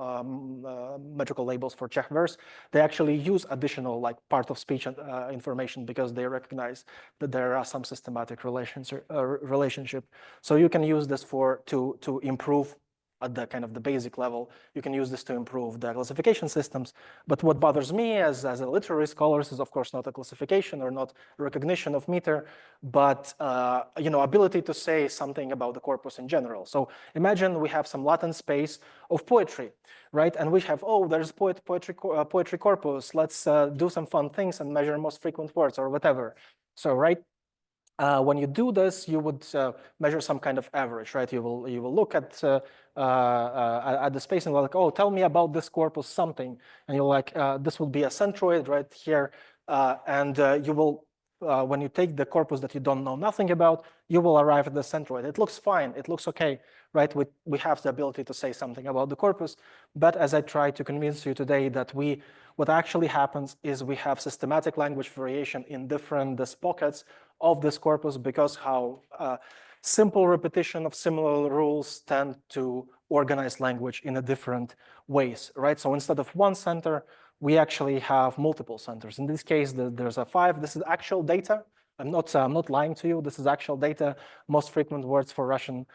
labels for Czech verse. They actually use additional like part of speech information because they recognize that there are some systematic relationship. So you can use this to improve at the kind of the basic level. You can use this to improve the classification systems. But what bothers me as a literary scholar is of course not a classification or not recognition of meter, but ability to say something about the corpus in general. So imagine we have some latent space of poetry, right? And we have, there's poetry corpus. Let's do some fun things and measure most frequent words or whatever. So right. When you do this, you would measure some kind of average, right? You will look at the space and like, tell me about this corpus something, and you're like, this would be a centroid right here, and you will, when you take the corpus that you don't know nothing about, you will arrive at the centroid. It looks fine, it looks okay, right? We have the ability to say something about the corpus, but as I try to convince you today that what actually happens is we have systematic language variation in different pockets of this corpus because how simple repetition of similar rules tend to organize language in a different ways, right? So instead of one center, we actually have multiple centers. In this case, there's a 5. This is actual data. I'm not lying to you. This is actual data. Most frequent words for Russian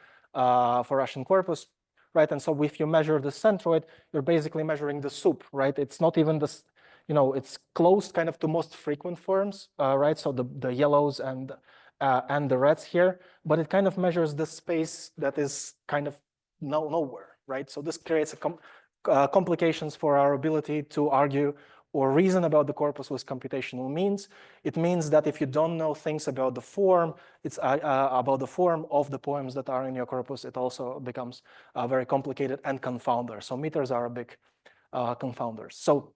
corpus, right? And so if you measure the centroid, you're basically measuring the soup, right? It's not even this. It's close kind of to most frequent forms, right? So the yellows and the reds here, but it kind of measures the space that is kind of nowhere, right? So this creates complications for our ability to argue or reason about the corpus with computational means. It means that if you don't know things about the form, it's about the form of the poems that are in your corpus, it also becomes very complicated and confounder. So meters are a big confounders. So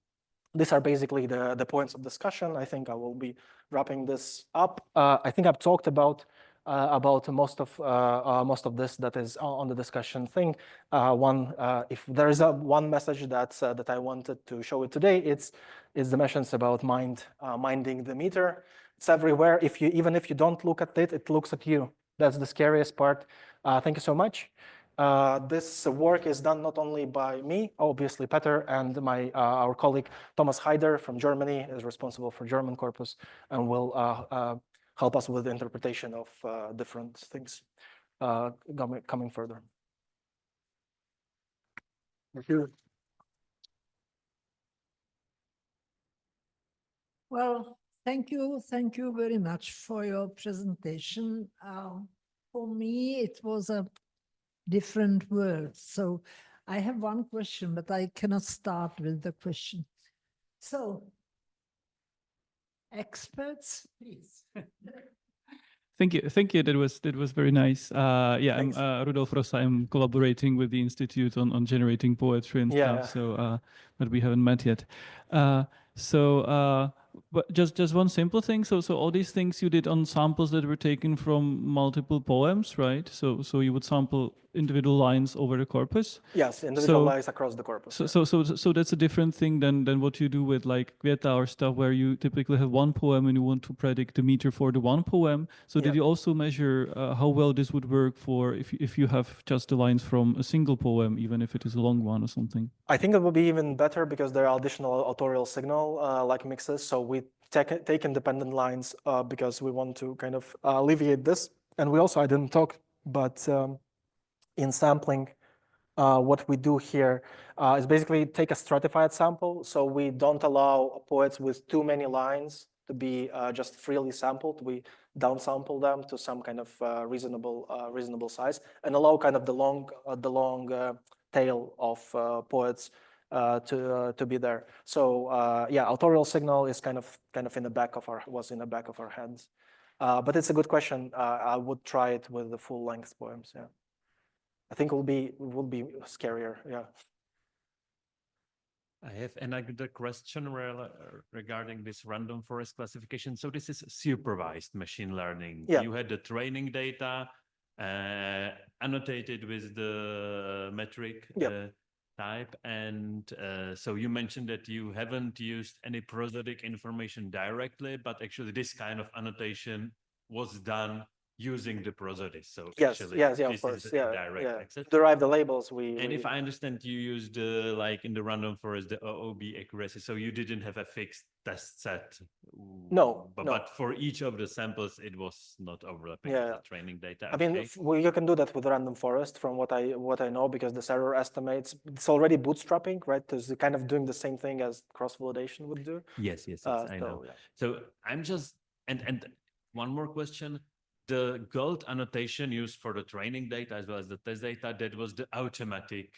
these are basically the points of discussion. I think I will be wrapping this up. I think I've talked about about most of this that is on the discussion thing. If there is one message that I wanted to show it today, it's the mentions about minding the meter. It's everywhere. Even if you don't look at it, it looks at you. That's the scariest part. Thank you so much. This work is done not only by me, obviously Peter, and our colleague Thomas Haider from Germany is responsible for German corpus and will help us with the interpretation of different things coming further. Thank you. Well, thank you very much for your presentation. For me, it was a different world. So I have one question, but I cannot start with the question. So, experts, please. Thank you. That was very nice. Yeah, Thanks. I'm Rudolf Rosa. I'm collaborating with the Institute on generating poetry and stuff. So, but we haven't met yet. But just one simple thing. So all these things you did on samples that were taken from multiple poems, right? So you would sample individual lines over the corpus. Yes, individual lines across the corpus. So that's a different thing than what you do with like Květa or stuff where you typically have one poem and you want to predict the meter for the one poem. So did you also measure how well this would work for if you have just the lines from a single poem, even if it is a long one or something? I think it will be even better because there are additional authorial signal like mixes. So we take independent lines because we want to kind of alleviate this. And we also, I didn't talk, but in sampling, what we do here is basically take a stratified sample. So we don't allow poets with too many lines to be just freely sampled. We downsample them to some kind of reasonable size and allow kind of the long tail of poets to be there. So yeah, authorial signal is kind of in the back of our heads. But it's a good question. I would try it with the full length poems. Yeah. I think it will be scarier. Yeah. I have another question regarding this random forest classification. So this is supervised machine learning. Yeah. You had the training data annotated with the metric type. And so you mentioned that you haven't used any prosodic information directly, but actually this kind of annotation was done using the prosody. So Yes, actually, of course. direct access. Derive the labels. And if I understand, you used like in the random forest the OOB accuracy, so you didn't have a fixed test set. No, but for each of the samples, it was not overlapping the training data. I mean, you can do that with random forest, from what I know, because this error estimates it's already bootstrapping, right? It's kind of doing the same thing as cross validation would do. Yes, I know. Yeah. So I'm just and one more question. The gold annotation used for the training data as well as the test data, that was the automatic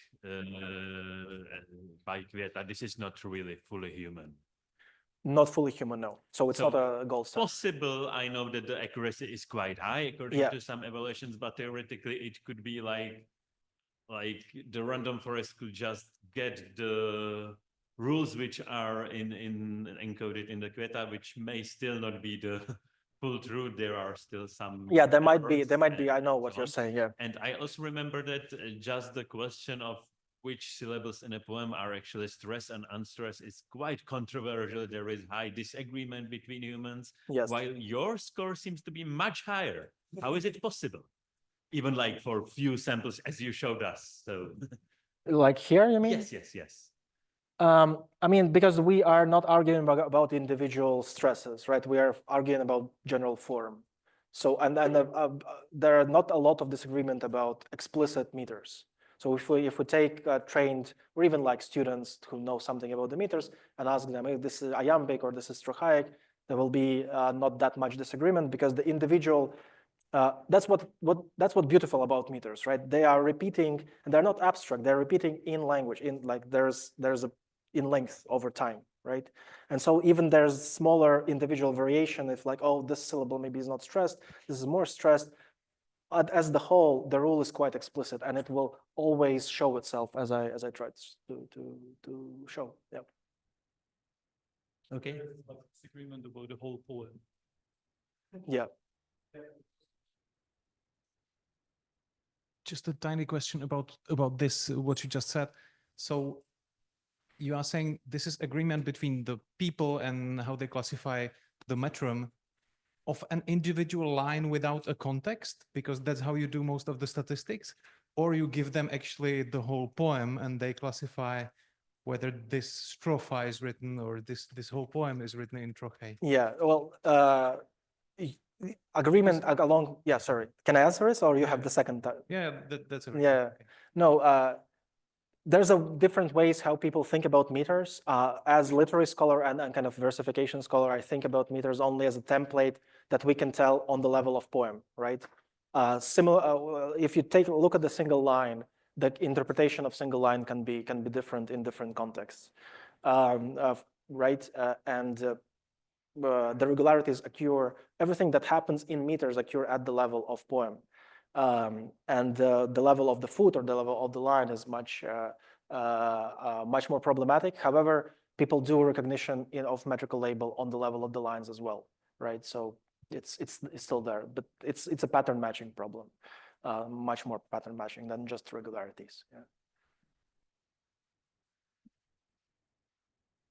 by Květa. This is not really fully human. Not fully human, no. So it's not a gold standard. Possible, I know that the accuracy is quite high according to some evaluations, but theoretically it could be like the random forest could just get the rules which are encoded in the Květa, which may still not be the full truth. There are still some there might be. I know what you're saying. Yeah. And I also remember that just the question of which syllables in a poem are actually stressed and unstressed is quite controversial. There is high disagreement between humans. Yes. While your score seems to be much higher. How is it possible? Even like for few samples as you showed us. So like here, you mean? Yes. I mean, because we are not arguing about individual stresses, right? We are arguing about general form. So, and there are not a lot of disagreement about explicit meters. So if we take trained or even like students who know something about the meters and ask them if this is iambic or this is trochaic, there will be not that much disagreement because the individual. That's what's beautiful about meters, right? They are repeating, and they're not abstract. They're repeating in language, in like there's a in length over time, right? And so even there's smaller individual variation. If like, oh, this syllable maybe is not stressed, this is more stressed. As the whole, the rule is quite explicit, and it will always show itself as I tried to show. Yeah. Okay. Disagreement about the whole poem. Yeah. just a tiny question about this, what you just said. So you are saying this is agreement between the people and how they classify the metrum of an individual line without a context, because that's how you do most of the statistics, or you give them actually the whole poem and they classify whether this strophe is written or this whole poem is written in trochei. Yeah, well, agreement along, yeah, sorry. Can I answer this or you have the second time? Yeah, that's everything. Yeah, Okay. no, there's a different ways how people think about meters. As literary scholar and kind of versification scholar, I think about meters only as a template that we can tell on the level of poem, right? If you take a look at the single line, the interpretation of single line can be different in different contexts, right? The regularities occur, everything that happens in meters occur at the level of poem. The level of the foot or the level of the line is much more problematic. However, people do recognition of metrical label on the level of the lines as well, right? So it's still there, but it's a pattern matching problem, much more pattern matching than just regularities. Yeah.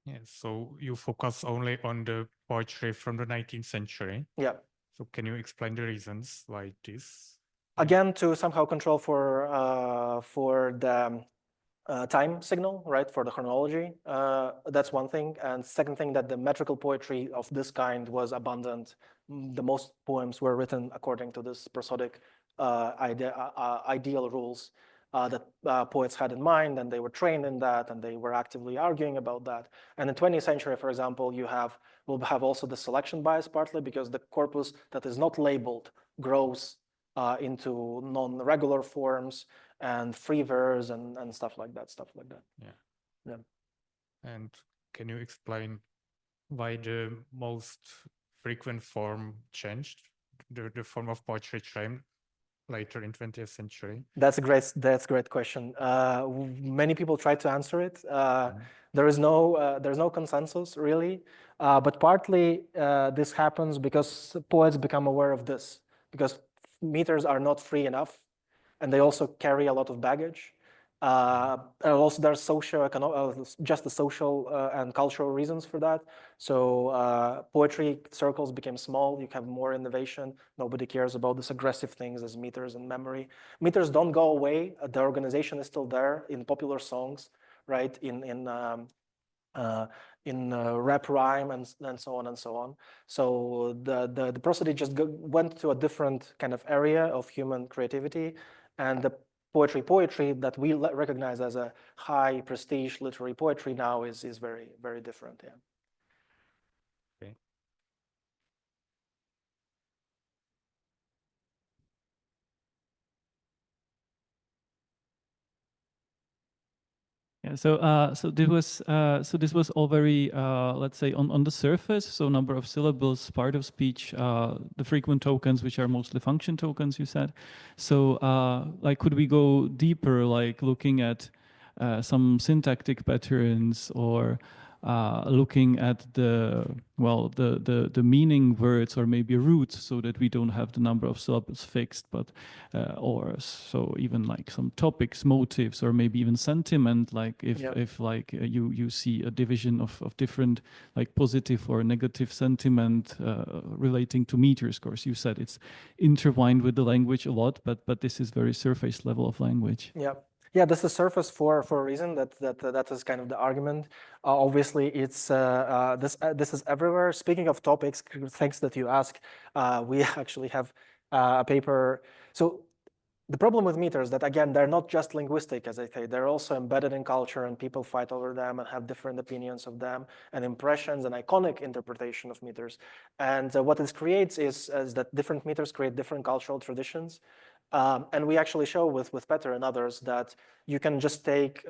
Yeah, so you focus only on the poetry from the 19th century. Yeah. So can you explain the reasons why this? Again, to somehow control for the time signal, right, for the chronology. That's one thing. And second thing, that the metrical poetry of this kind was abundant. The most poems were written according to this prosodic ideal rules that poets had in mind, and they were trained in that, and they were actively arguing about that. And in the 20th century, for example, will have also the selection bias, partly because the corpus that is not labeled grows into non-regular forms and free verse and stuff like that. Yeah. And can you explain why the most frequent form changed, the form of poetry changed later in 20th century? That's a great question. Many people try to answer it. There's no consensus really, but partly this happens because poets become aware of this, because meters are not free enough, and they also carry a lot of baggage. And also there's just the social and cultural reasons for that. So poetry circles became small, you have more innovation, nobody cares about these aggressive things as meters and memory. Meters don't go away, the organization is still there in popular songs, right, in rap rhyme and so on and so on. So the prosody just went to a different kind of area of human creativity, and the poetry that we recognize as a high prestige literary poetry now is very, very different. Yeah. Okay. Yeah, so this was all very let's say on the surface. So number of syllables, part of speech, the frequent tokens, which are mostly function tokens, you said. So like, could we go deeper, like looking at some syntactic patterns, or looking at the meaning words, or maybe roots, so that we don't have the number of syllables fixed, but or so even like some topics, motives, or maybe even sentiment, like if like you see a division of different like positive or negative sentiment relating to meters. Of course, you said it's intertwined with the language a lot, but this is very surface level of language. Yeah. Yeah, this is surface for a reason. That is kind of the argument. Obviously, it's this is everywhere. Speaking of topics, thanks that you ask. We actually have a paper. So the problem with meters that, again, they're not just linguistic, as I say. They're also embedded in culture, and people fight over them and have different opinions of them, and impressions and iconic interpretation of meters. And what this creates is that different meters create different cultural traditions. And we actually show with Peter and others that you can just take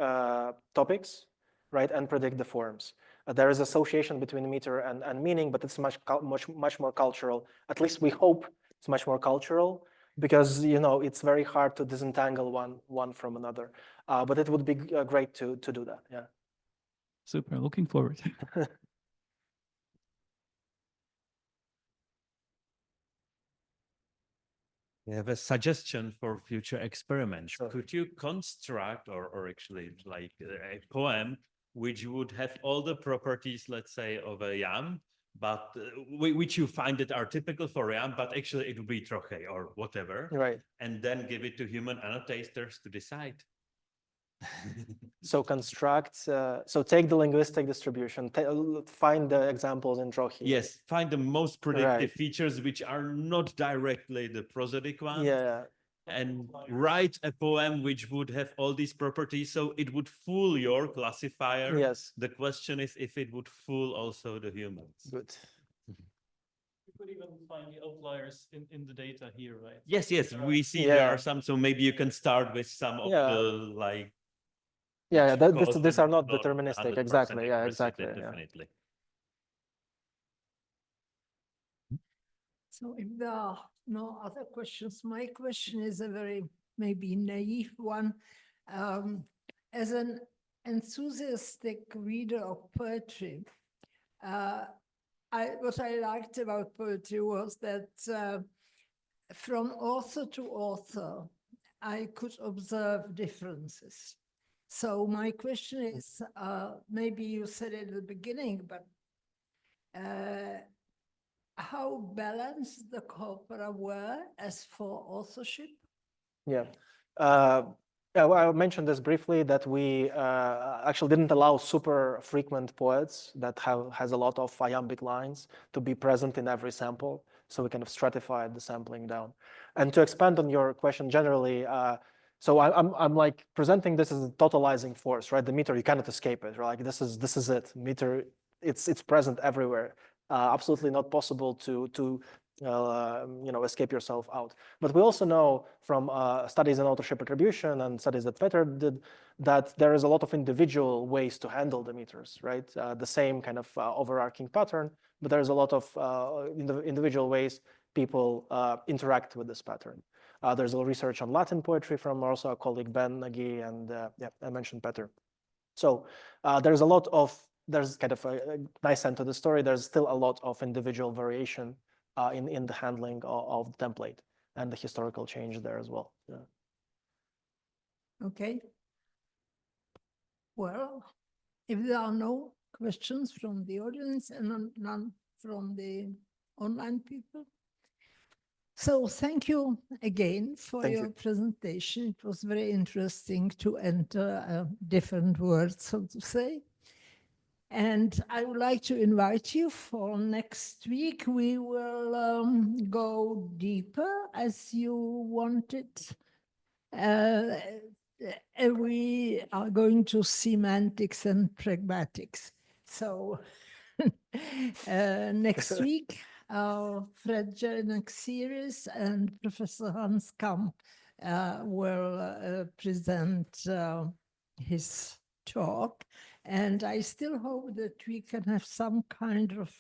topics, right, and predict the forms. There is association between meter and meaning, but it's much more cultural. At least we hope it's much more cultural, because it's very hard to disentangle one from another. But it would be great to do that. Yeah. Super. Looking forward. We have a suggestion for future experiments. Sure. Could you construct or actually like a poem which would have all the properties, let's say, of a yam, but which you find that are typical for yam, but actually it would be trochei or whatever, Right. and then give it to human annotators to decide. So construct, so take the linguistic distribution, find the examples in Trochei. Yes, find the most predictive Right. features which are not directly the prosodic ones. Yeah. And write a poem which would have all these properties, so it would fool your classifier. Yes. The question is if it would fool also the humans. Good. You could even find the outliers in the data here, right? Yes, we see there Yeah. are some, so maybe you can start with some of Yeah. the like. Yeah, which cause these them are not not deterministic. 100% Exactly. Yeah, accuracy, exactly. Yeah. Definitely. So if there are no other questions, my question is a very maybe naive one. As an enthusiastic reader of poetry, what I liked about poetry was that from author to author, I could observe differences. So my question is, maybe you said it at the beginning, but how balanced the corpora were as for authorship? Yeah. Yeah, well, I mentioned this briefly that we actually didn't allow super frequent poets that has a lot of iambic lines to be present in every sample. So we kind of stratified the sampling down. And to expand on your question generally, so I'm like presenting this as a totalizing force, right? The meter, you cannot escape it, right? Like this is it. Meter, it's present everywhere. Absolutely not possible to escape yourself out. But we also know from studies in authorship attribution and studies that Peter did that there is a lot of individual ways to handle the meters, right? The same kind of overarching pattern, but there's a lot of individual ways people interact with this pattern. There's a research on Latin poetry from also our colleague Ben Nagy, and yeah, I mentioned Peter. So there's a lot of, there's kind of a nice end to the story. There's still a lot of individual variation in the handling of the template and the historical change there as well. Yeah. Okay. Well, if there are no questions from the audience and none from the online people. So thank you again for your presentation. It was very interesting to enter a different world, so to say. And I would like to invite you for next week. We will go deeper as you wanted. We are going to semantics and pragmatics. So next week, Fred Jelinek series and Professor Hans Kamp will present his talk. And I still hope that we can have some kind of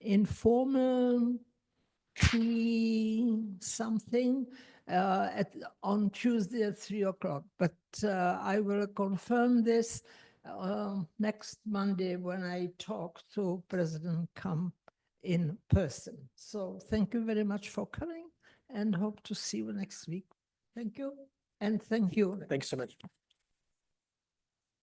informal something on Tuesday at 3 o'clock. But I will confirm this next Monday when I talk to President Kamp in person. So thank you very much for coming and hope to see you next week. Thank you. And thank you. Thanks so much.